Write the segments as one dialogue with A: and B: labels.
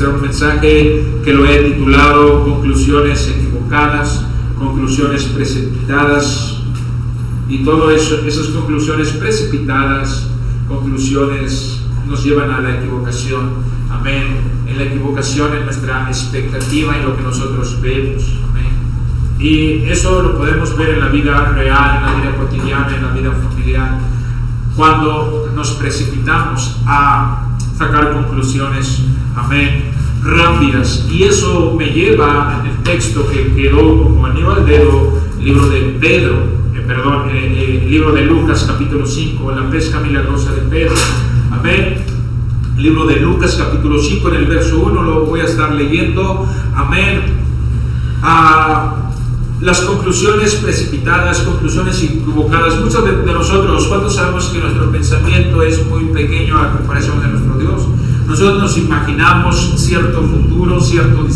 A: ministrar un mensaje que lo he titulado Conclusiones equivocadas, conclusiones precipitadas, y todo eso, esas conclusiones precipitadas, conclusiones nos llevan a la equivocación. Amén. En la equivocación en nuestra expectativa, en lo que nosotros vemos. Amén. Y eso lo podemos ver en la vida real, en la vida cotidiana, en la vida familiar, cuando nos precipitamos a sacar conclusiones, amén, rápidas. Y eso me lleva en el texto que quedó como anillo al dedo, el libro de el libro de Lucas capítulo 5, la pesca milagrosa de Pedro. Amén. El libro de Lucas capítulo 5, en el verso 1 lo voy a estar leyendo. Amén. Las conclusiones precipitadas, conclusiones equivocadas. Muchos de nosotros, ¿cuántos sabemos que nuestro pensamiento es muy pequeño a comparación de nuestro Dios? Nosotros nos imaginamos cierto futuro, cierto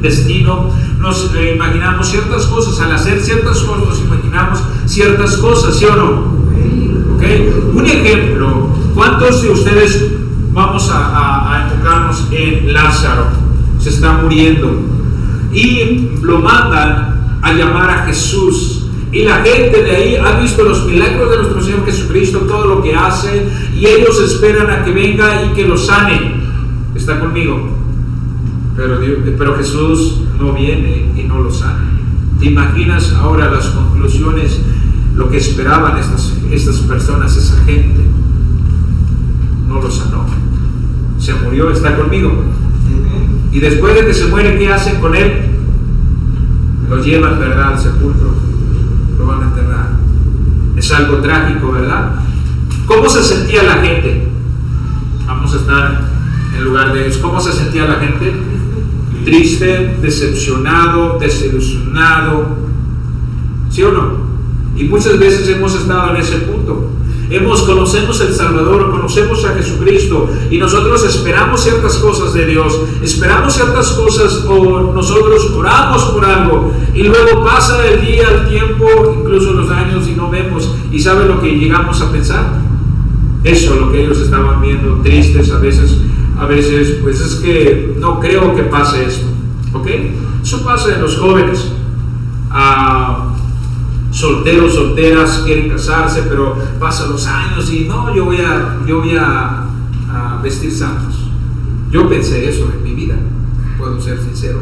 A: destino, nos imaginamos ciertas cosas. Al hacer ciertas cosas nos imaginamos ciertas cosas, ¿sí o no? ¿Okay? Un ejemplo, ¿cuántos de ustedes vamos a enfocarnos en Lázaro? Se está muriendo y lo mandan a llamar a Jesús, y la gente de ahí ha visto los milagros de nuestro Señor Jesucristo, todo lo que hace, y ellos esperan a que venga y que lo sane. ¿Está conmigo? Pero Jesús no viene y no lo sana. ¿Te imaginas ahora las conclusiones, lo que esperaban estas personas, esa gente? No lo sanó, se murió. ¿Está conmigo? Y después de que se muere, ¿qué hacen con él? Lo llevan, ¿verdad?, al sepulcro, lo van a enterrar. Es algo trágico, ¿verdad? ¿Cómo se sentía la gente? Vamos a estar en lugar de ellos. ¿Cómo se sentía la gente? Triste, decepcionado, desilusionado, ¿sí o no? Y muchas veces hemos estado en ese punto. Conocemos el Salvador, conocemos a Jesucristo, y nosotros esperamos ciertas cosas de Dios, esperamos ciertas cosas, o nosotros oramos por algo, y luego pasa el día, el tiempo, incluso los años, y no vemos. ¿Y sabe lo que llegamos a pensar? Eso, lo que ellos estaban viendo, tristes a veces, pues es que no creo que pase esto, ¿ok? Eso pasa en los jóvenes. Solteros, solteras, quieren casarse, pero pasan los años y no, yo voy a vestir santos. Yo pensé eso en mi vida, puedo ser sincero.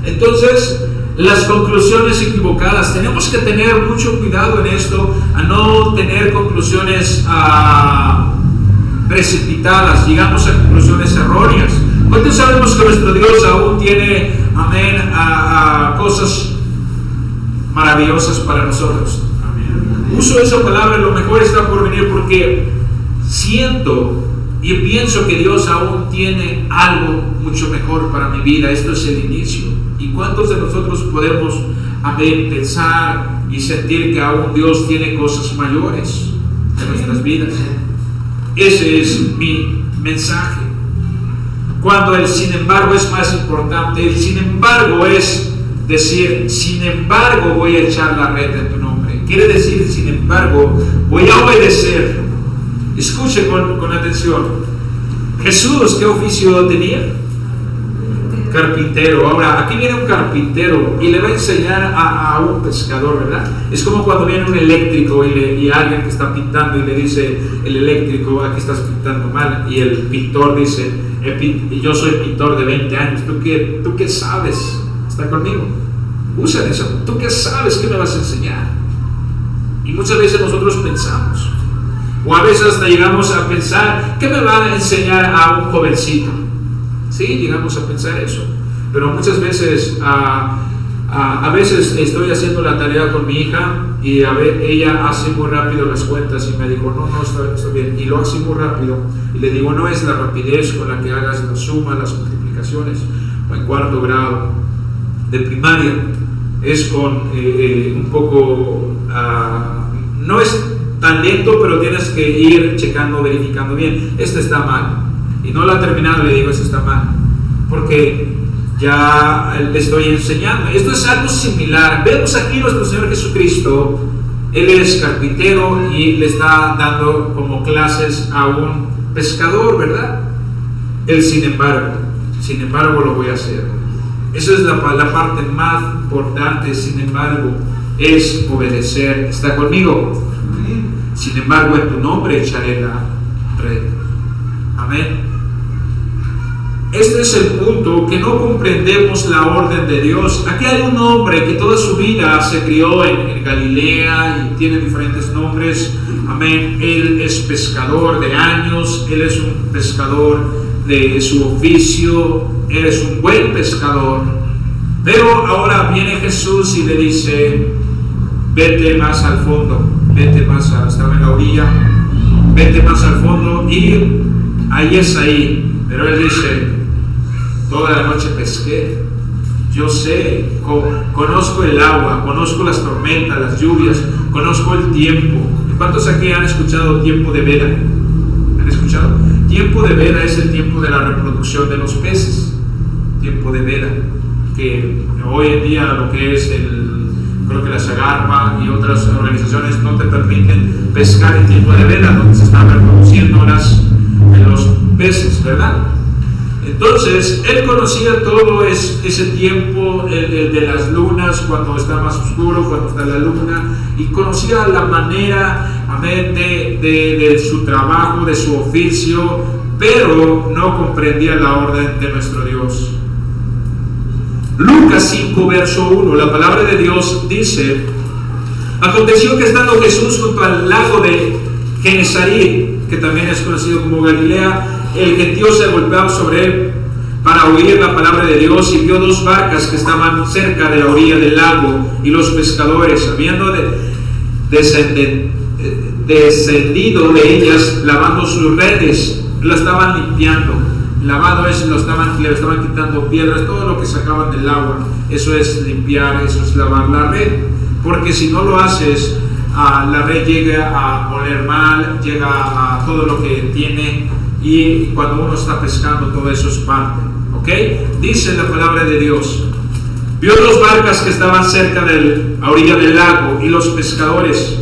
A: Entonces, las conclusiones equivocadas, tenemos que tener mucho cuidado en esto, a no tener conclusiones precipitadas, llegamos a conclusiones erróneas. ¿Cuántos sabemos que nuestro Dios aún tiene, amén, cosas maravillosas para nosotros? Amén. Uso esa palabra, lo mejor está por venir, porque siento y pienso que Dios aún tiene algo mucho mejor para mi vida. Esto es el inicio. ¿Y cuántos de nosotros podemos, amén, pensar y sentir que aún Dios tiene cosas mayores en nuestras vidas? Ese es mi mensaje. Cuando el sin embargo es más importante, el sin embargo es decir, sin embargo voy a echar la red en tu nombre. Quiere decir, sin embargo, voy a obedecer. Escuche con atención. Jesús, ¿qué oficio tenía? Carpintero. Ahora, aquí viene un carpintero y le va a enseñar a un pescador, ¿verdad? Es como cuando viene un eléctrico y alguien que está pintando y le dice el eléctrico, aquí estás pintando mal, y el pintor dice, yo soy pintor de 20 años, ¿tú qué sabes? ¿Está conmigo? Usa eso. ¿Tú qué sabes? ¿Qué me vas a enseñar? Y muchas veces nosotros pensamos, o a veces hasta llegamos a pensar, ¿qué me va a enseñar a un jovencito? Sí, llegamos a pensar eso. Pero muchas veces, a veces estoy haciendo la tarea con mi hija y ella hace muy rápido las cuentas y me dijo, no, está bien. Y lo hace muy rápido. Y le digo, no es la rapidez con la que hagas la suma, las multiplicaciones, o en cuarto grado de primaria, es con un poco, no es tan lento, pero tienes que ir checando, verificando bien, este está mal, y no lo ha terminado, le digo, este está mal, porque ya le estoy enseñando. Esto es algo similar. Vemos aquí nuestro Señor Jesucristo, Él es carpintero y le está dando como clases a un pescador, ¿verdad? Él, sin embargo, sin embargo lo voy a hacer. Esa es la parte más importante, sin embargo, es obedecer. ¿Está conmigo? Sin embargo, en tu nombre echaré la red. Amén. Este es el punto, que no comprendemos la orden de Dios. Aquí hay un hombre que toda su vida se crió en Galilea y tiene diferentes nombres. Amén. Él es pescador de años, él es un pescador de su oficio, él es un buen pescador. Pero ahora viene Jesús y le dice: vete más al fondo, vete más, estaba en la orilla, vete más al fondo, y ahí es ahí. Pero él dice: toda la noche pesqué, yo sé, conozco el agua, conozco las tormentas, las lluvias, conozco el tiempo. ¿Cuántos aquí han escuchado tiempo de veda? ¿Han escuchado? Tiempo de veda es el tiempo de la reproducción de los peces. Tiempo de veda, que hoy en día lo que es creo que la Sagarpa y otras organizaciones no te permiten pescar en tiempo de veda, donde se están reproduciendo los peces, ¿verdad? Entonces, él conocía todo ese tiempo, el de las lunas, cuando está más oscuro, cuando está la luna, y conocía la manera, amén, de su trabajo, de su oficio, pero no comprendía la orden de nuestro Dios. Lucas 5, verso 1, la palabra de Dios dice: aconteció que estando Jesús junto al lago de Genesaret, que también es conocido como Galilea, el gentío se golpeaba sobre él para oír la palabra de Dios, y vio dos barcas que estaban cerca de la orilla del lago, y los pescadores, habiendo descendido de ellas, lavando sus redes, la estaban limpiando. Lavado es, le estaban quitando piedras, todo lo que sacaban del agua. Eso es limpiar, eso es lavar la red, porque si no lo haces, la red llega a oler mal, llega a todo lo que tiene, y cuando uno está pescando, todo eso es parte, ¿ok? Dice la palabra de Dios: vio dos barcas que estaban cerca de la orilla del lago, y los pescadores,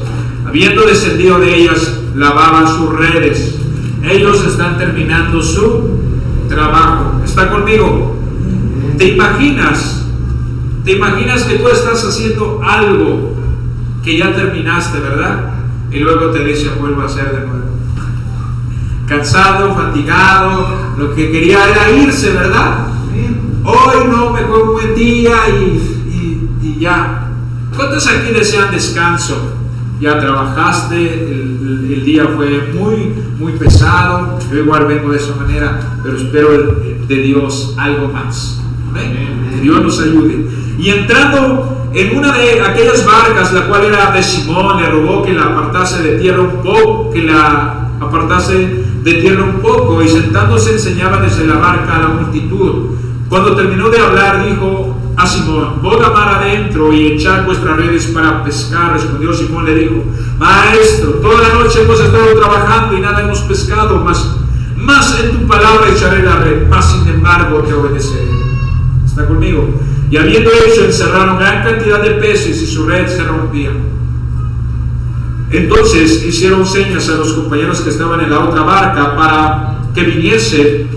A: habiendo descendido de ellas, lavaban sus redes. Ellos están terminando su trabajo. ¿Está conmigo? ¿Te imaginas que tú estás haciendo algo que ya terminaste, verdad? Y luego te dice: vuelvo a hacer de nuevo. Cansado, fatigado, lo que quería era irse, ¿verdad? Hoy no, me fue un buen día y ya. ¿Cuántos aquí desean descanso? Ya trabajaste, el día fue muy pesado. Yo igual vengo de esa manera, pero espero de Dios algo más. ¿Amén? Que Dios nos ayude. Y entrando en una de aquellas barcas, la cual era de Simón, le rogó que la apartase de tierra un poco, y sentándose enseñaba desde la barca a la multitud. Cuando terminó de hablar, dijo a Simón: boga mar adentro y echad vuestras redes para pescar. Respondió Simón, le dijo: Maestro, toda la noche hemos estado trabajando y nada hemos pescado, mas en tu palabra echaré la red, mas sin embargo te obedeceré. ¿Está conmigo? Y habiendo hecho, encerraron gran cantidad de peces y su red se rompía. Entonces hicieron señas a los compañeros que estaban en la otra barca para que viniesen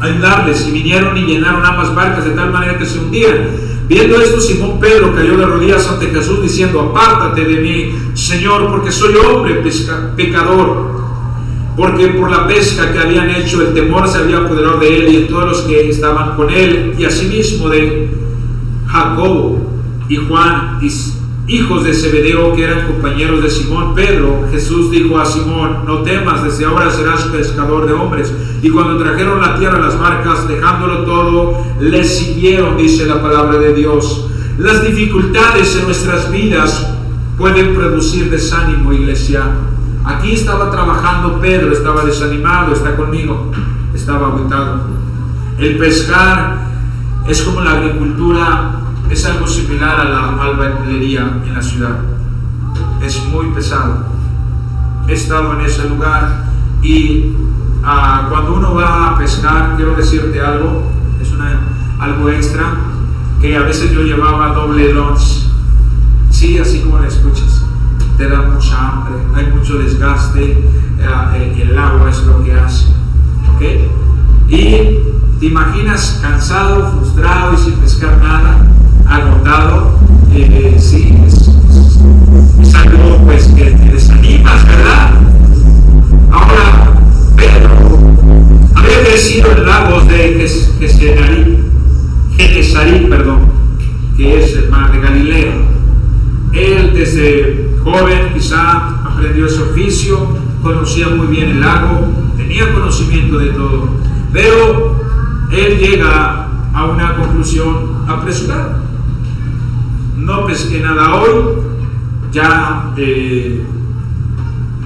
A: a ayudarles, y vinieron y llenaron ambas barcas de tal manera que se hundían. Viendo esto, Simón Pedro cayó de rodillas ante Jesús, diciendo: apártate de mí, Señor, porque soy hombre pecador. Porque por la pesca que habían hecho, el temor se había apoderado de él y de todos los que estaban con él, y asimismo de Jacobo y Juan, hijos de Zebedeo, que eran compañeros de Simón Pedro. Jesús dijo a Simón: no temas, desde ahora serás pescador de hombres. Y cuando trajeron la tierra las barcas, dejándolo todo, les siguieron. Dice la palabra de Dios. Las dificultades en nuestras vidas pueden producir desánimo, iglesia. Aquí estaba trabajando Pedro, estaba desanimado. Está conmigo, estaba agotado. El pescar es como la agricultura, es algo similar a la albañilería en la ciudad. Es muy pesado. He estado en ese lugar y cuando uno va a pescar, quiero decirte algo, es algo extra, que a veces yo llevaba doble lunch. Sí, así como le escuchas. Te da mucha hambre, hay mucho desgaste, el agua es lo que hace. ¿Ok? Y ¿Te imaginas cansado, frustrado y sin pescar nada, agotado? Sí, es algo pues que te desanimas, ¿verdad? Ahora, Pedro había crecido en lagos de Genesaret, que es el mar de Galilea. Él desde joven quizá aprendió ese oficio, conocía muy bien el lago, tenía conocimiento de todo, pero él llega a una conclusión apresurada. No pesqué nada hoy, ya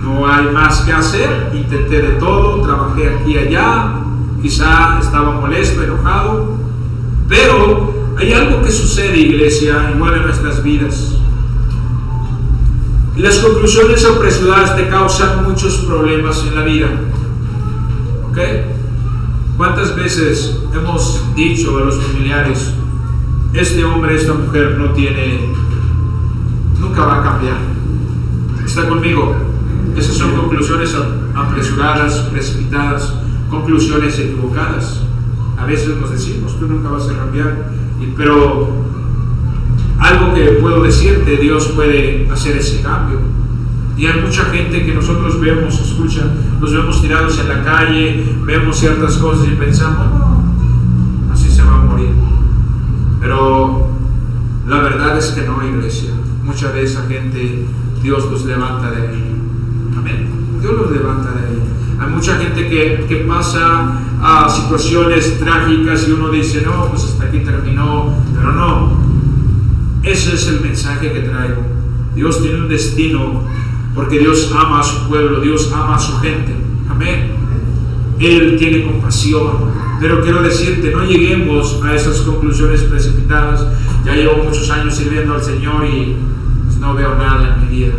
A: no hay más que hacer, intenté de todo, trabajé aquí y allá, quizá estaba molesto, enojado, pero hay algo que sucede, iglesia, igual en nuestras vidas. Y las conclusiones apresuradas te causan muchos problemas en la vida. ¿Ok? ¿Cuántas veces hemos dicho a los familiares, este hombre, esta mujer nunca va a cambiar? ¿Está conmigo? Esas son conclusiones apresuradas, precipitadas, conclusiones equivocadas. A veces nos decimos, tú nunca vas a cambiar, pero algo que puedo decirte, Dios puede hacer ese cambio. Y hay mucha gente que nosotros vemos, escucha, los vemos tirados en la calle, vemos ciertas cosas y pensamos, no, así se va a morir. Pero la verdad es que no, iglesia. Mucha de esa gente Dios los levanta de ahí. Amén. Dios los levanta de ahí. Hay mucha gente que pasa a situaciones trágicas y uno dice, no, pues hasta aquí terminó, pero no. Ese es el mensaje que traigo. Dios tiene un destino, porque Dios ama a su pueblo, Dios ama a su gente. Amén. Él tiene compasión. Pero quiero decirte, no lleguemos a esas conclusiones precipitadas. Ya llevo muchos años sirviendo al Señor y pues no veo nada en mi vida.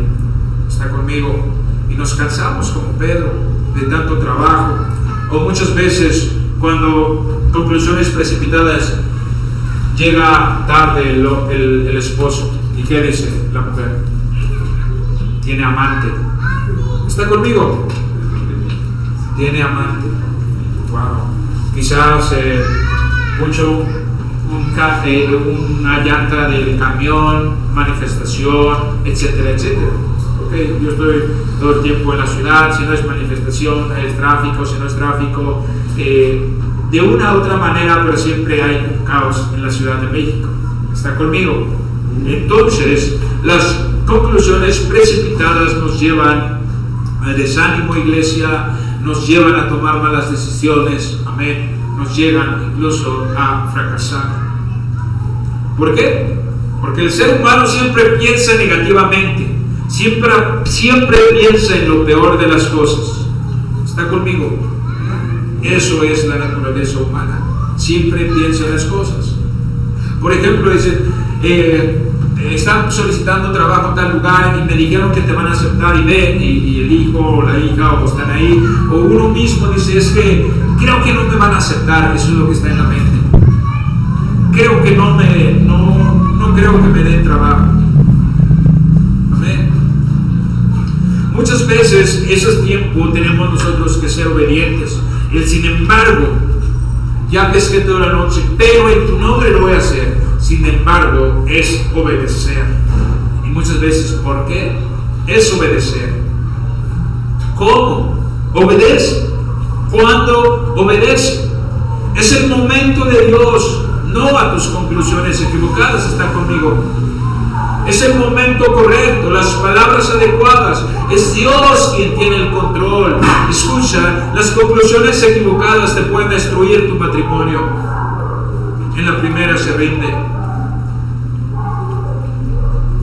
A: Está conmigo. Y nos cansamos como Pedro de tanto trabajo. O muchas veces cuando conclusiones precipitadas, llega tarde el esposo. ¿Y qué dice la mujer? Tiene amante. ¿Está conmigo? Tiene amante. Wow. Quizás puso una llanta del camión, manifestación, etcétera, etcétera. Okay. Yo estoy todo el tiempo en la ciudad. Si no es manifestación, es tráfico. Si no es tráfico, de una u otra manera, pero siempre hay un caos en la Ciudad de México. ¿Está conmigo? Entonces, las conclusiones precipitadas nos llevan al desánimo, iglesia, nos llevan a tomar malas decisiones, amén, nos llegan incluso a fracasar. ¿Por qué? Porque el ser humano siempre piensa negativamente, siempre piensa en lo peor de las cosas. ¿Está conmigo? Eso es la naturaleza humana. Siempre piensa en las cosas. Por ejemplo, dicen, están solicitando trabajo en tal lugar y me dijeron que te van a aceptar y ven, y el hijo o la hija o están ahí, o uno mismo dice, es que creo que no me van a aceptar. Eso es lo que está en la mente. Creo que no creo que me den trabajo. Amén. Muchas veces, ese tiempo tenemos nosotros que ser obedientes. Sin embargo, ya pesqué toda la noche, pero en tu nombre lo voy a hacer. Sin embargo, es obedecer. Y muchas veces, ¿por qué? Es obedecer. ¿Cómo? Obedece. ¿Cuándo obedece? Es el momento de Dios, no a tus conclusiones equivocadas. ¿Está conmigo? Es el momento correcto, las palabras adecuadas. Es Dios quien tiene el control. Escucha, las conclusiones equivocadas te pueden destruir tu matrimonio. En la primera se rinde.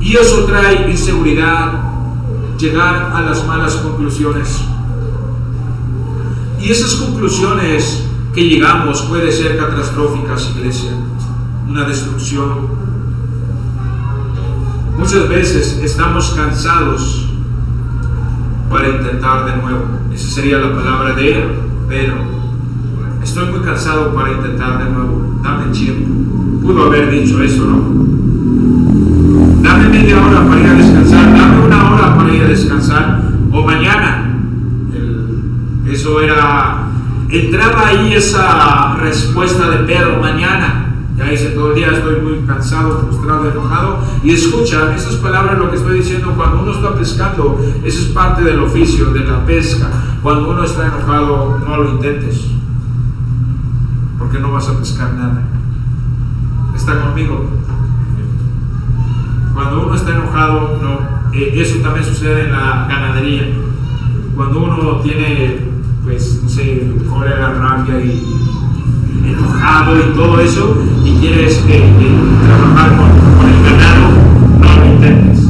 A: Y eso trae inseguridad, llegar a las malas conclusiones. Y esas conclusiones que llegamos pueden ser catastróficas, iglesia. Una destrucción. Muchas veces estamos cansados para intentar de nuevo. Esa sería la palabra de Pedro. Estoy muy cansado para intentar de nuevo. Dame tiempo. Pudo haber dicho eso, ¿no? Dame media hora para ir a descansar. Dame una hora para ir a descansar. O mañana. Eso era entraba ahí esa respuesta de Pedro: mañana. Ya dice, todo el día estoy muy cansado, frustrado, enojado. Y escucha, esas palabras, lo que estoy diciendo, cuando uno está pescando, eso es parte del oficio de la pesca. Cuando uno está enojado, no lo intentes, porque no vas a pescar nada. ¿Está conmigo? Cuando uno está enojado, no. Eso también sucede en la ganadería. Cuando uno tiene, pues, no sé, cólera, rabia y enojado y todo eso, y quieres trabajar con el ganado, no lo intentes,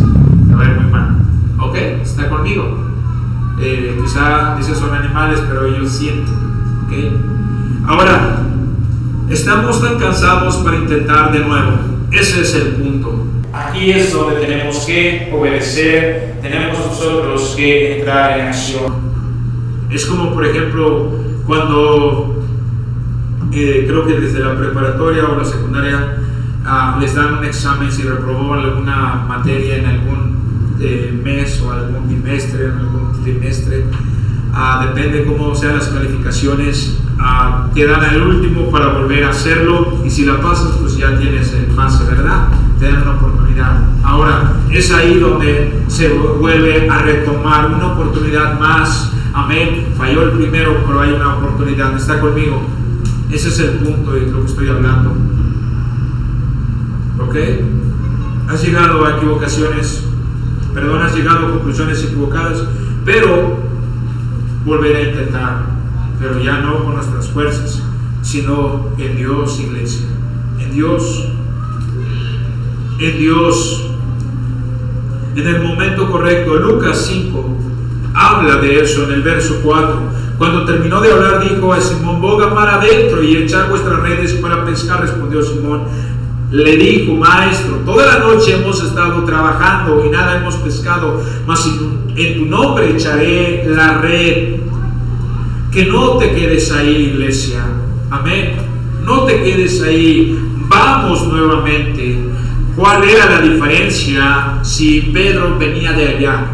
A: te va a ir muy mal. ¿Ok? ¿Está conmigo? Quizá dice son animales, pero ellos sienten. ¿Ok? Ahora, estamos tan cansados para intentar de nuevo. Ese es el punto. Aquí es donde tenemos que obedecer, tenemos nosotros que entrar en acción. Es como, por ejemplo, cuando creo que desde la preparatoria o la secundaria les dan un examen si reprobó alguna materia en algún mes o algún bimestre, en algún trimestre. Depende cómo sean las calificaciones, te dan al último para volver a hacerlo, y si la pasas, pues ya tienes el pase, ¿verdad? Te dan una oportunidad. Ahora, es ahí donde se vuelve a retomar una oportunidad más. Amén. Falló el primero, pero hay una oportunidad. ¿Está conmigo? Ese es el punto de lo que estoy hablando. ¿Ok? Has llegado a equivocaciones, perdón, has llegado a conclusiones equivocadas, pero volver a intentar, pero ya no con nuestras fuerzas, sino en Dios, iglesia. En Dios. En Dios. En el momento correcto. Lucas 5 habla de eso en el verso 4. Cuando terminó de hablar, dijo a Simón: boga mar adentro y echad vuestras redes para pescar. Respondió Simón. Le dijo: maestro, toda la noche hemos estado trabajando y nada hemos pescado, mas en tu nombre echaré la red. Que no te quedes ahí, iglesia. Amén. No te quedes ahí. Vamos nuevamente. ¿Cuál era la diferencia si Pedro venía de allá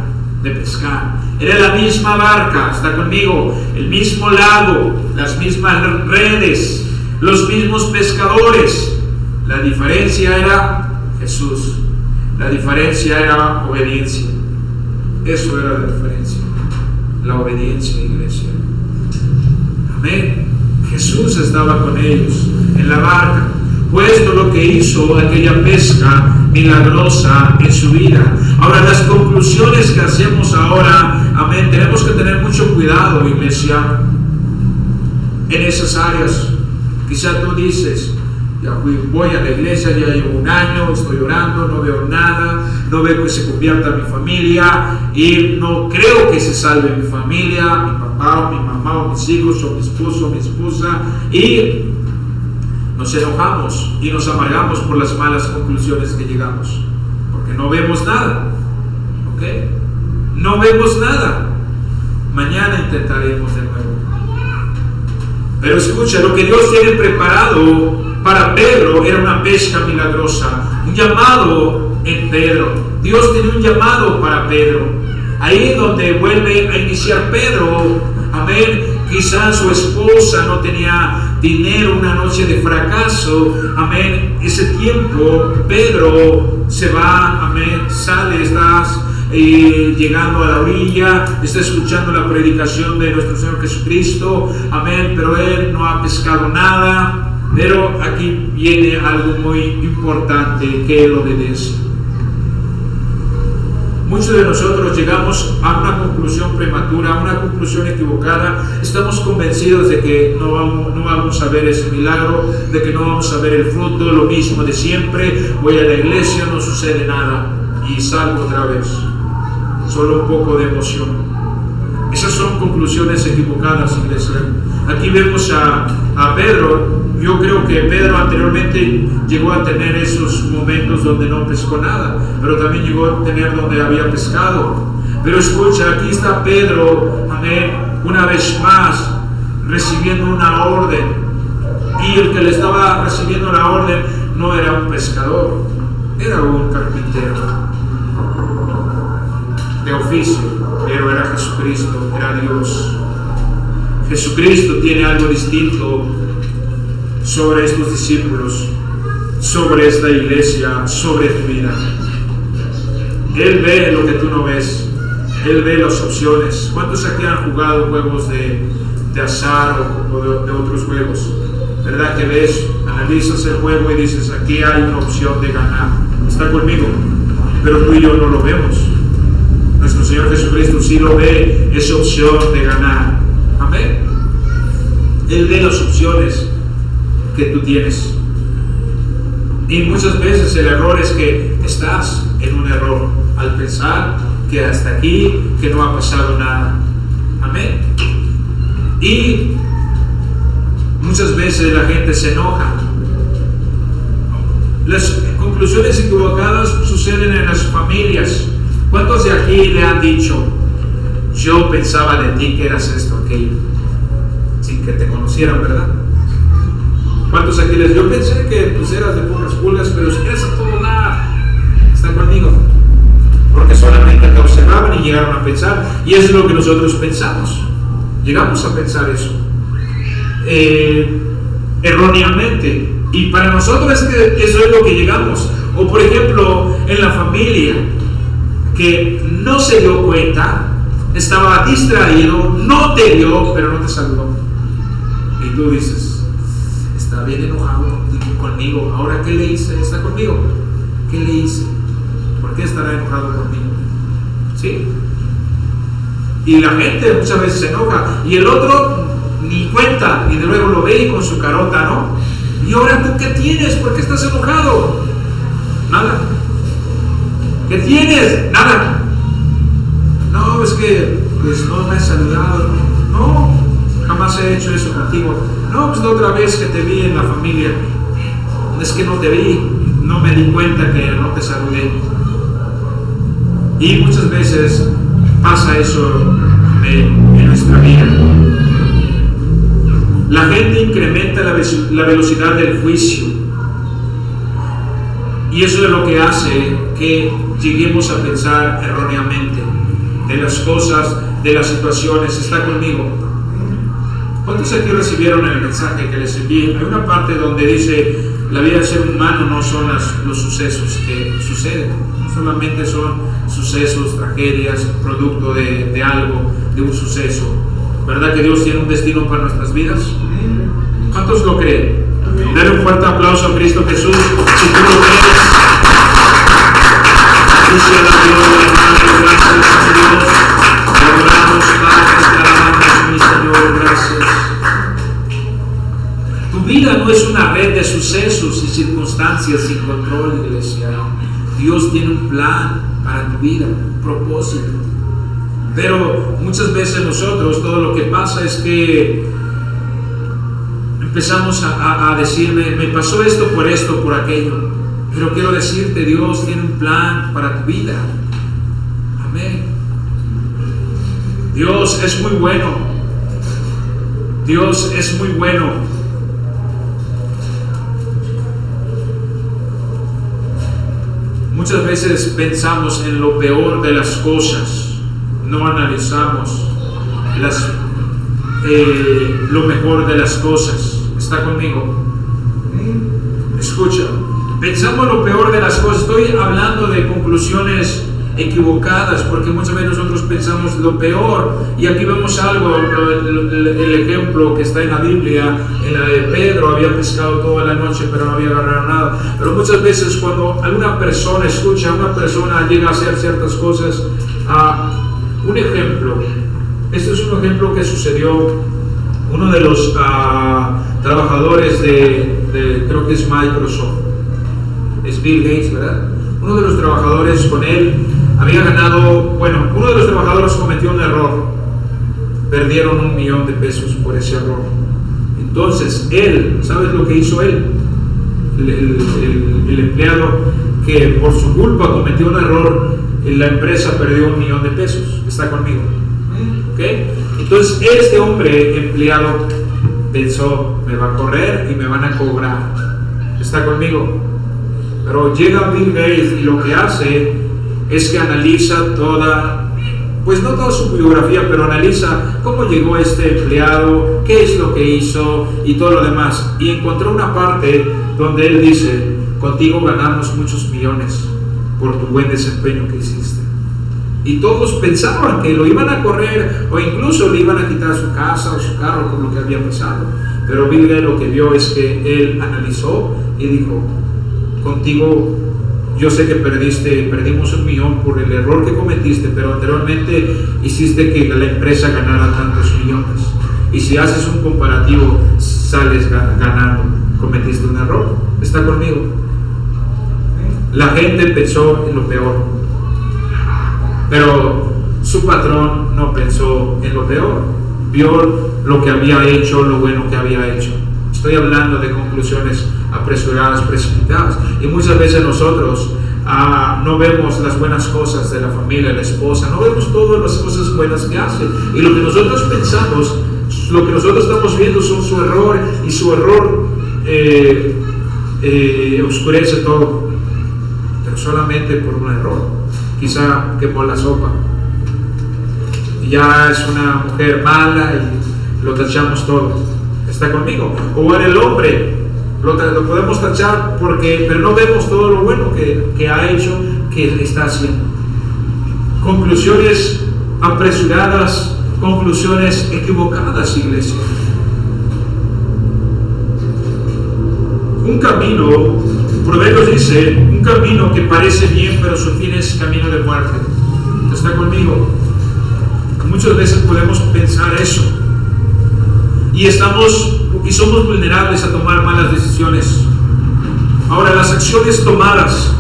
A: de pescar? Era la misma barca, está conmigo, el mismo lago, las mismas redes, los mismos pescadores. La diferencia era Jesús. La diferencia era obediencia. Eso era la diferencia. La obediencia, iglesia. Amén. Jesús estaba con ellos en la barca, puesto lo que hizo aquella pesca milagrosa en su vida. Ahora, las conclusiones que hacemos ahora, amén, tenemos que tener mucho cuidado, iglesia, en esas áreas. Quizá tú dices: ya voy a la iglesia, ya llevo un año, estoy orando, no veo nada, no veo que se convierta mi familia, y no creo que se salve mi familia, mi papá o mi mamá o mis hijos o mi esposo o mi esposa, y nos enojamos y nos amargamos por las malas conclusiones que llegamos, porque no vemos nada. ¿Ok? No vemos nada. Mañana intentaremos de nuevo. Pero escucha, lo que Dios tiene preparado para Pedro era una pesca milagrosa, un llamado en Pedro. Dios tiene un llamado para Pedro. Ahí donde vuelve a iniciar Pedro, amén. Quizás su esposa no tenía dinero, una noche de fracaso, amén. Ese tiempo Pedro se va, amén, sale, estás llegando a la orilla, está escuchando la predicación de nuestro Señor Jesucristo, amén, pero él no ha pescado nada. Pero aquí viene algo muy importante, que él obedece. Muchos de nosotros llegamos a una conclusión prematura, a una conclusión equivocada. Estamos convencidos de que no vamos a ver ese milagro, de que no vamos a ver el fruto, lo mismo de siempre. Voy a la iglesia, no sucede nada y salgo otra vez. Solo un poco de emoción. Esas son conclusiones equivocadas, iglesia. Aquí vemos a Pedro. Yo creo que Pedro anteriormente llegó a tener esos momentos donde no pescó nada, pero también llegó a tener donde había pescado. Pero escucha, aquí está Pedro, amén, una vez más recibiendo una orden, y el que le estaba recibiendo la orden no era un pescador, era un carpintero de oficio, pero era Jesucristo, era Dios. Jesucristo tiene algo distinto sobre estos discípulos, sobre esta iglesia, sobre tu vida. Él ve lo que tú no ves. Él ve las opciones. ¿Cuántos aquí han jugado juegos de azar o de otros juegos? ¿Verdad que ves, analizas el juego y dices, aquí hay una opción de ganar? Está conmigo, pero tú y yo no lo vemos. Nuestro Señor Jesucristo sí lo ve, esa opción de ganar. Amén. Él ve las opciones que tú tienes. Y muchas veces el error es que estás en un error al pensar que hasta aquí, que no ha pasado nada. Amén. Y muchas veces la gente se enoja. Las conclusiones equivocadas suceden en las familias. ¿Cuántos de aquí le han dicho, yo pensaba de ti que eras esto, aquello, sin que te conocieran, verdad? ¿Cuántos aquí yo pensé que pues eras de pocas pulgas, pero si eres a todo dar? ¿Están conmigo? Porque solamente te observaban y llegaron a pensar, y eso es lo que nosotros pensamos. Llegamos a pensar eso erróneamente, y para nosotros es que eso es lo que llegamos. O por ejemplo, en la familia, que no se dio cuenta, estaba distraído, no te vio, pero no te saludó. Y tú dices, está bien enojado conmigo, ¿ahora qué le hice? ¿Está conmigo? ¿Qué le hice? ¿Por qué estará enojado conmigo? ¿Sí? Y la gente muchas veces se enoja, y el otro ni cuenta, y de luego lo ve y con su carota, ¿no? ¿Y ahora tú qué tienes? ¿Por qué estás enojado? Nada. ¿Qué tienes? Nada. No, es que pues no me has saludado. No, jamás he hecho eso contigo. No, pues la otra vez que te vi en la familia, es que no te vi, no me di cuenta que no te saludé. Y muchas veces pasa eso en nuestra vida. La gente incrementa la velocidad del juicio, y eso es lo que hace que lleguemos a pensar erróneamente de las cosas, de las situaciones. ¿Está conmigo? ¿Cuántos aquí recibieron el mensaje que les envié? Hay una parte donde dice, la vida del ser humano no son los sucesos que suceden, no solamente son sucesos, tragedias, producto de algo, de un suceso. ¿Verdad que Dios tiene un destino para nuestras vidas? ¿Cuántos lo creen? Dale un fuerte aplauso a Cristo Jesús si tú lo crees. Dice la gloria, hermano, gracias a Dios. Te adoramos, Padre, te alabamos, mi Señor, gracias. Tu vida no es una red de sucesos y circunstancias sin control, iglesia. Dios tiene un plan para tu vida, un propósito. Pero muchas veces nosotros, todo lo que pasa es que empezamos a decirme, me pasó esto, por aquello. Pero quiero decirte, Dios tiene un plan para tu vida. Amén. Dios es muy bueno. Dios es muy bueno. Muchas veces pensamos en lo peor de las cosas. No analizamos lo mejor de las cosas. ¿Está conmigo? Escucha, pensamos lo peor de las cosas. Estoy hablando de conclusiones equivocadas, porque muchas veces nosotros pensamos lo peor. Y aquí vemos algo, el ejemplo que está en la Biblia, en la de Pedro. Había pescado toda la noche, pero no había agarrado nada. Pero muchas veces cuando alguna persona, escucha, una persona llega a hacer ciertas cosas, un ejemplo, este es un ejemplo que sucedió. Uno de los trabajadores de creo que es Microsoft, es Bill Gates, ¿verdad? Uno de los trabajadores con él había ganado, uno de los trabajadores cometió un error, perdieron $1 millón por ese error. Entonces él, ¿sabes lo que hizo él? El empleado que por su culpa cometió un error, la empresa perdió $1 millón. ¿Está conmigo? ¿Okay? Entonces este hombre empleado pensó, me va a correr y me van a cobrar. ¿Está conmigo? Pero llega Bill Gates y lo que hace es que analiza toda pues no toda su biografía, pero analiza cómo llegó este empleado, qué es lo que hizo y todo lo demás. Y encontró una parte donde él dice: contigo ganamos muchos millones por tu buen desempeño que hiciste. Y todos pensaban que lo iban a correr o incluso le iban a quitar su casa o su carro por lo que había pasado. Pero Billy lo que vio es que él analizó y dijo: contigo yo sé que perdimos 1 millón por el error que cometiste, pero anteriormente hiciste que la empresa ganara tantos millones. Y si haces un comparativo, sales ganando. Cometiste un error. ¿Está conmigo? La gente pensó en lo peor, pero su patrón no pensó en lo peor. Vio lo que había hecho, lo bueno que había hecho. Estoy hablando de conclusiones apresuradas, precipitadas. Y muchas veces nosotros no vemos las buenas cosas de la familia, la esposa, no vemos todas las cosas buenas que hace. Y lo que nosotros pensamos, lo que nosotros estamos viendo son su error, y su error oscurece todo. Pero solamente por un error. Quizá quemó la sopa. Y ya es una mujer mala y lo tachamos todo. ¿Está conmigo? O en el hombre, lo podemos tachar pero no vemos todo lo bueno que ha hecho, que está haciendo. Conclusiones apresuradas, conclusiones equivocadas, iglesia. Un camino, Proverbios dice, un camino que parece bien, pero su fin es camino de muerte. ¿Está conmigo? Muchas veces podemos pensar eso. Y somos vulnerables a tomar malas decisiones. Ahora, las acciones tomadas.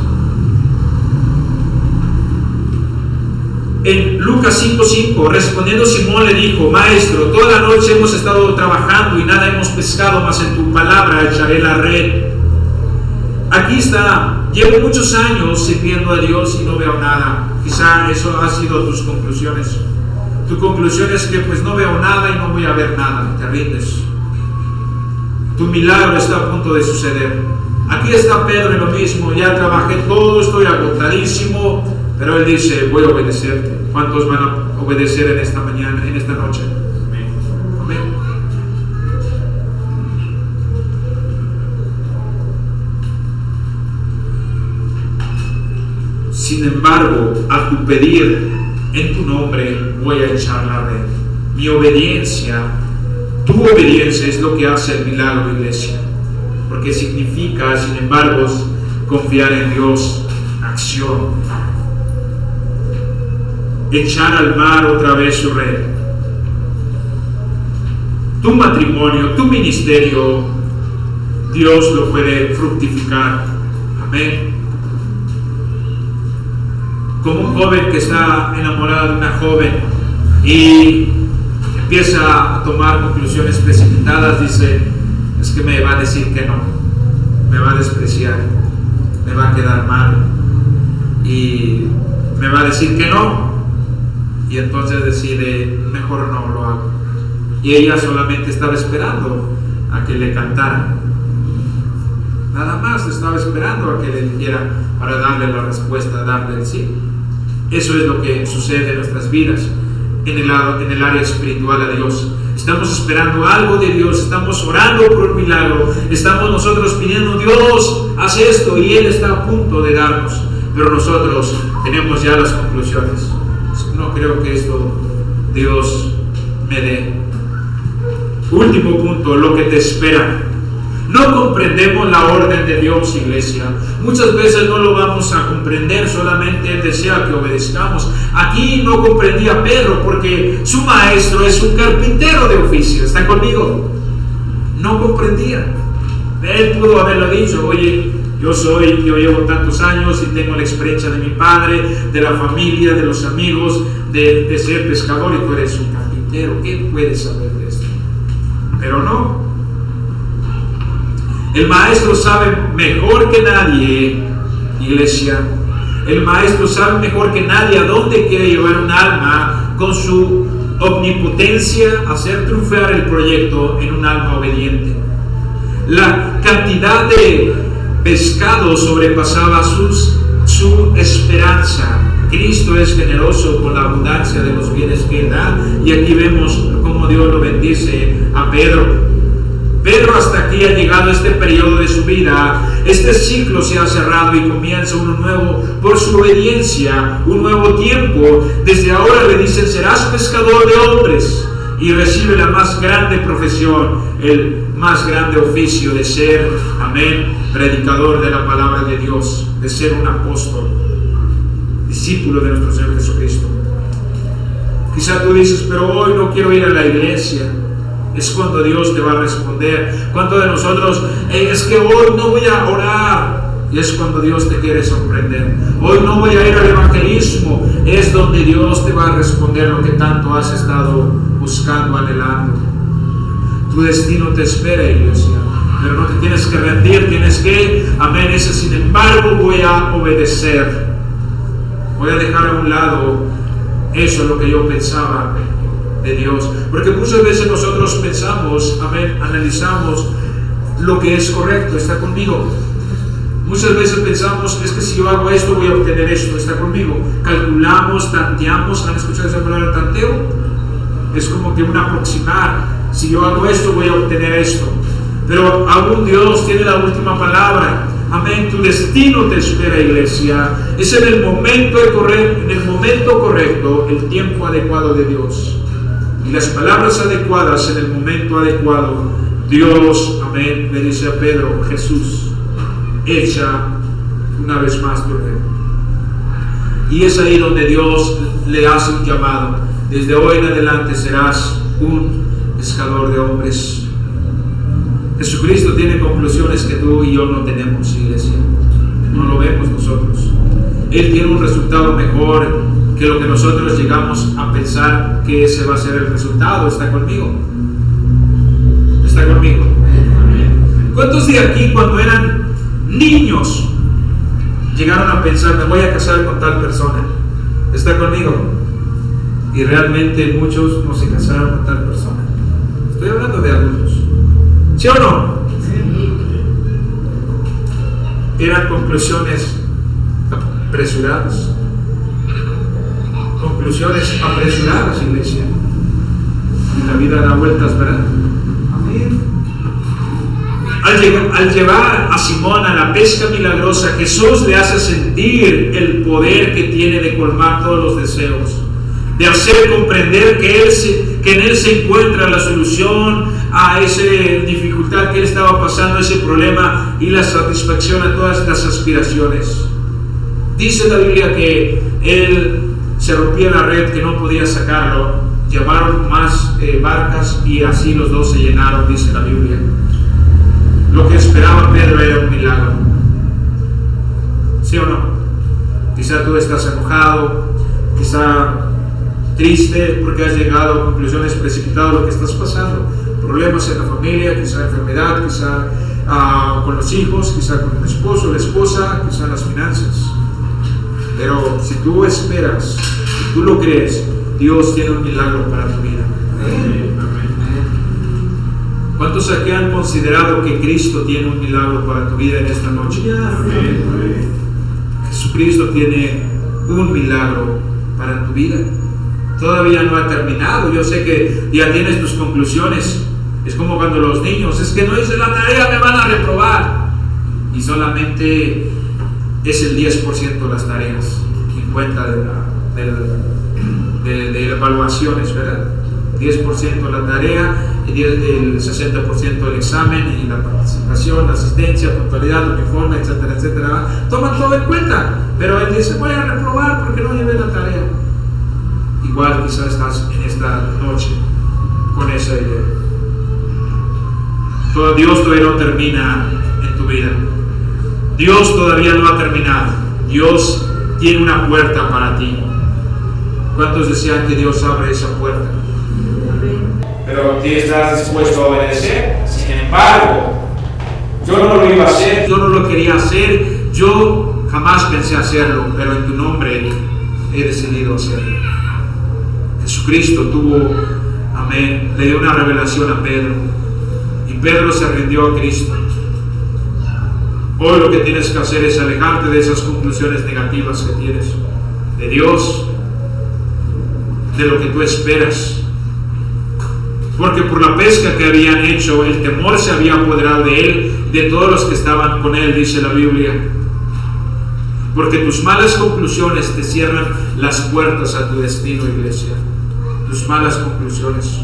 A: En Lucas 5:5, respondiendo Simón le dijo: Maestro, toda la noche hemos estado trabajando y nada hemos pescado, mas en tu palabra echaré la red. Aquí está: llevo muchos años sirviendo a Dios y no veo nada. Quizá eso ha sido tus conclusiones. Tu conclusión es que pues no veo nada y no voy a ver nada. Te rindes. Tu milagro está a punto de suceder. Aquí está Pedro en lo mismo. Ya trabajé todo, estoy agotadísimo, pero él dice: voy a obedecerte. ¿Cuántos van a obedecer en esta mañana, en esta noche? Amén. Amén. Sin embargo, a tu pedir en tu nombre voy a echar la red. Mi obediencia, tu obediencia es lo que hace el milagro, iglesia. Porque significa, sin embargo, confiar en Dios, acción. Echar al mar otra vez su red. Tu matrimonio, tu ministerio, Dios lo puede fructificar. Amén. Como un joven que está enamorado de una joven y empieza a tomar conclusiones precipitadas, dice: es que me va a decir que no, me va a despreciar, me va a quedar mal y me va a decir que no, y entonces decide: mejor no lo hago. Y ella solamente estaba esperando a que le cantara, nada más estaba esperando a que le dijera para darle la respuesta, darle el sí. Eso es lo que sucede en nuestras vidas, en el área espiritual a Dios. Estamos esperando algo de Dios, estamos orando por un milagro, estamos nosotros pidiendo: Dios, haz esto, y Él está a punto de darnos, pero nosotros tenemos ya las conclusiones. No creo que esto Dios me dé. Último punto, lo que te espera. No comprendemos la orden de Dios, iglesia. Muchas veces no lo vamos a comprender, solamente Él desea que obedezcamos. Aquí no comprendía Pedro porque su maestro es un carpintero de oficio. ¿Está conmigo? No comprendía. Él pudo haberlo dicho: oye, yo llevo tantos años y tengo la experiencia de mi padre, de la familia, de los amigos, de ser pescador, y tú eres un carpintero. ¿Qué puedes saber de esto? Pero no. El maestro sabe mejor que nadie, iglesia. El maestro sabe mejor que nadie a dónde quiere llevar un alma con su omnipotencia, hacer triunfar el proyecto en un alma obediente. La cantidad de pescado sobrepasaba su esperanza. Cristo es generoso con la abundancia de los bienes que Él da. Y aquí vemos cómo Dios lo bendice a Pedro. Pedro hasta aquí ha llegado este periodo de su vida. Este ciclo se ha cerrado y comienza uno nuevo por su obediencia, un nuevo tiempo. Desde ahora le dicen: serás pescador de hombres, y recibe la más grande profesión, el más grande oficio de ser, amén, predicador de la palabra de Dios, de ser un apóstol, discípulo de nuestro Señor Jesucristo. Quizá tú dices: pero hoy no quiero ir a la iglesia. Es cuando Dios te va a responder. ¿Cuántos de nosotros es que hoy no voy a orar? Y es cuando Dios te quiere sorprender. Hoy no voy a ir al evangelismo. Es donde Dios te va a responder lo que tanto has estado buscando, anhelando. Tu destino te espera, iglesia, pero no te tienes que rendir, tienes que, amén, ese sin embargo voy a obedecer. Voy a dejar a un lado eso, lo que yo pensaba de Dios, porque muchas veces nosotros pensamos, amén, analizamos lo que es correcto. ¿Está conmigo? Muchas veces pensamos: es que si yo hago esto voy a obtener esto. ¿Está conmigo? Calculamos, tanteamos. ¿Han escuchado esa palabra, tanteo? Es como que un aproximar. Si yo hago esto voy a obtener esto, pero aún Dios tiene la última palabra. Amén. Tu destino te espera, iglesia. Es en el momento correcto, el tiempo adecuado de Dios. Y las palabras adecuadas en el momento adecuado. Dios, amén, le dice a Pedro: Jesús, echa una vez más tu red. Y es ahí donde Dios le hace un llamado: desde hoy en adelante serás un pescador de hombres. Jesucristo tiene conclusiones que tú y yo no tenemos, iglesia. No lo vemos nosotros. Él tiene un resultado mejor que lo que nosotros llegamos a pensar que ese va a ser el resultado. ¿Está conmigo? ¿Está conmigo? ¿Cuántos de aquí, cuando eran niños, llegaron a pensar: me voy a casar con tal persona? ¿Está conmigo? Y realmente muchos no se casaron con tal persona. Estoy hablando de adultos. ¿Sí o no? Eran conclusiones apresuradas. Conclusiones apresuradas, iglesia. Y la vida da vueltas, ¿verdad? Amén. Al llevar a Simón a la pesca milagrosa, Jesús le hace sentir el poder que tiene de colmar todos los deseos, de hacer comprender que en Él se encuentra la solución a esa dificultad que Él estaba pasando, ese problema, y la satisfacción a todas las aspiraciones. Dice la Biblia que Él se rompía la red, que no podía sacarlo. Llamaron más barcas y así los dos se llenaron, dice la Biblia. Lo que esperaba Pedro era un milagro. ¿Sí o no? Quizá tú estás enojado, quizá triste porque has llegado a conclusiones precipitadas de lo que estás pasando. Problemas en la familia, quizá enfermedad, quizá con los hijos, quizá con el esposo, la esposa, quizá las finanzas. Pero si tú esperas, si tú lo crees, Dios tiene un milagro para tu vida. ¿Cuántos aquí han considerado que Cristo tiene un milagro para tu vida en esta noche? Jesucristo tiene un milagro para tu vida. Todavía no ha terminado. Yo sé que ya tienes tus conclusiones. Es como cuando los niños: es que no hice la tarea, me van a reprobar. Y solamente es el 10% de las tareas en cuenta de evaluaciones, ¿verdad? 10% la tarea, el 60% del examen, y la participación, la asistencia, puntualidad, uniforme, etcétera, etcétera. Toman todo en cuenta, pero él dice: voy a reprobar porque no llevé la tarea. Igual quizás estás en esta noche con esa idea. Dios todavía no termina en tu vida. Dios todavía no ha terminado. Dios tiene una puerta para ti. ¿Cuántos desean que Dios abra esa puerta? Pero ¿tú estás dispuesto a obedecer? Sin embargo, yo no lo iba a hacer, yo no lo quería hacer, yo jamás pensé hacerlo, pero en tu nombre he decidido hacerlo. Jesucristo tuvo, amén, le dio una revelación a Pedro, y Pedro se rindió a Cristo. Hoy lo que tienes que hacer es alejarte de esas conclusiones negativas que tienes. de Dios, de lo que tú esperas. Porque por la pesca que habían hecho, el temor se había apoderado de él, de todos los que estaban con él, dice la Biblia. Porque tus malas conclusiones te cierran las puertas a tu destino, iglesia. Tus malas conclusiones.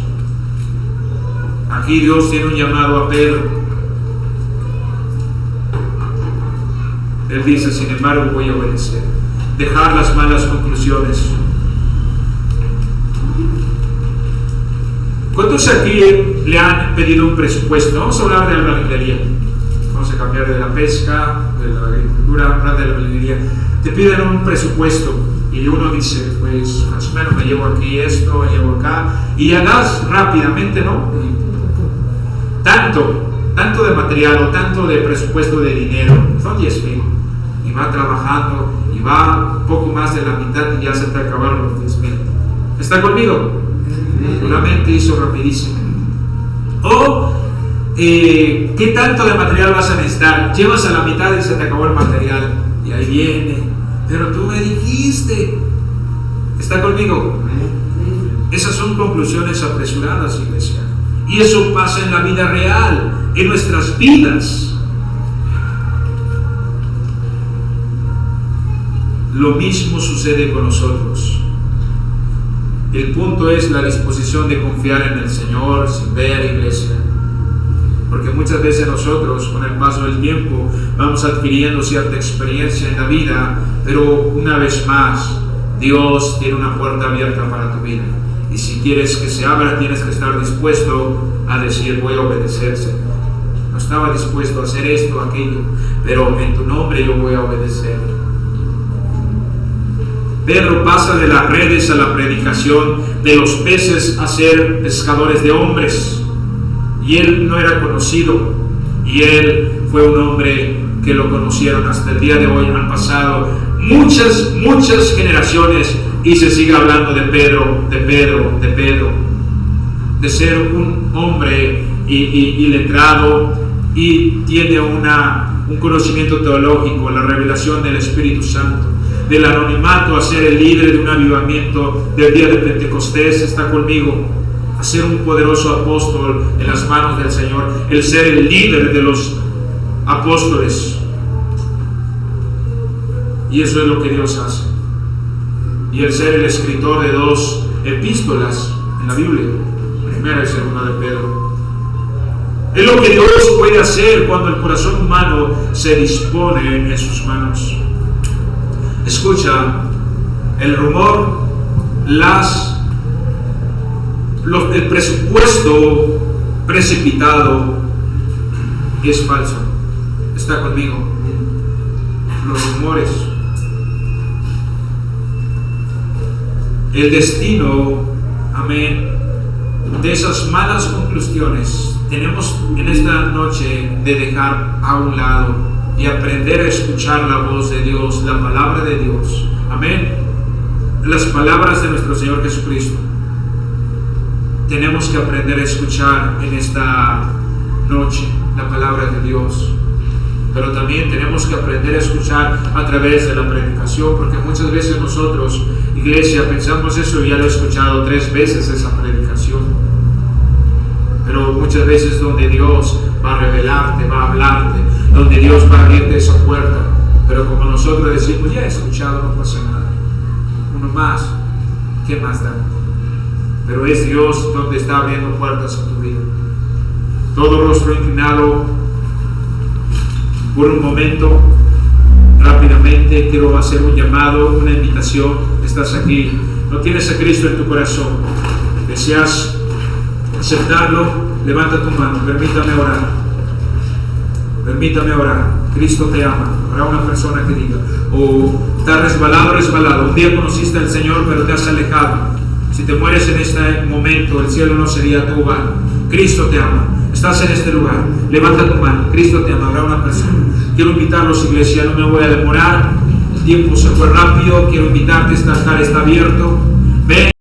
A: Aquí Dios tiene un llamado a Pedro. Él dice, sin embargo, voy a obedecer. Dejar las malas conclusiones. ¿Cuántos aquí le han pedido un presupuesto? Vamos a hablar de la albañilería. Vamos a cambiar de la pesca, de la agricultura, hablar de la albañilería. Te piden un presupuesto y uno dice, pues más o menos me llevo aquí esto, me llevo acá, y ya das rápidamente, ¿no? Y tanto de material o tanto de presupuesto de dinero, son 10,000, y va trabajando y va poco más de la mitad y ya se te acabaron los 10,000. ¿Está conmigo? Solamente hizo rapidísimo. O ¿qué tanto de material vas a necesitar? Llevas a la mitad y se te acabó el material, y ahí viene, pero tú me dijiste. ¿Está conmigo? Esas son conclusiones apresuradas, iglesia, y eso pasa en la vida real, en nuestras vidas. Lo mismo sucede con nosotros. El punto es la disposición de confiar en el Señor sin ver, iglesia. Porque muchas veces nosotros, con el paso del tiempo, vamos adquiriendo cierta experiencia en la vida, pero una vez más, Dios tiene una puerta abierta para tu vida. Y si quieres que se abra, tienes que estar dispuesto a decir, voy a obedecer, Señor. No estaba dispuesto a hacer esto, aquello, pero en tu nombre yo voy a obedecer. Pedro pasa de las redes a la predicación, de los peces a ser pescadores de hombres. Y él no era conocido, y él fue un hombre que lo conocieron hasta el día de hoy. Han pasado muchas generaciones y se sigue hablando de Pedro, de ser un hombre y letrado, y tiene un conocimiento teológico, la revelación del Espíritu Santo. Del anonimato a ser el líder de un avivamiento del día de Pentecostés. Está conmigo. A ser un poderoso apóstol en las manos del Señor. El ser el líder de los apóstoles. Y eso es lo que Dios hace. Y el ser el escritor de 2 epístolas en la Biblia, primera y segunda de Pedro. Es lo que Dios puede hacer cuando el corazón humano se dispone en sus manos. Escucha, el rumor, el presupuesto precipitado es falso. ¿Está conmigo? Los rumores. El destino, amén, de esas malas conclusiones, tenemos en esta noche de dejar a un lado y aprender a escuchar la voz de Dios, la palabra de Dios. Amén. Las palabras de nuestro Señor Jesucristo. Tenemos que aprender a escuchar en esta noche la palabra de Dios. Pero también tenemos que aprender a escuchar a través de la predicación, porque muchas veces nosotros, iglesia, pensamos eso y ya lo he escuchado 3 veces esa predicación. Pero muchas veces donde Dios va a revelarte, va a hablarte, donde Dios va a abrirte esa puerta, pero como nosotros decimos, ya he escuchado, no pasa nada, uno más, ¿qué más da? Pero es Dios donde está abriendo puertas a tu vida. Todo rostro inclinado, por un momento, rápidamente quiero hacer un llamado, una invitación. Estás aquí, no tienes a Cristo en tu corazón, deseas aceptarlo, levanta tu mano, permítame orar. Permítame orar. Cristo te ama. Habrá una persona que diga, estás resbalado. Un día conociste al Señor, pero te has alejado. Si te mueres en este momento, el cielo no sería tu hogar. Cristo te ama. Estás en este lugar. Levanta tu mano. Cristo te ama. Habrá una persona. Quiero invitarlos, iglesia. No me voy a demorar. El tiempo se fue rápido. Quiero invitarte. Este altar está abierto. Ven.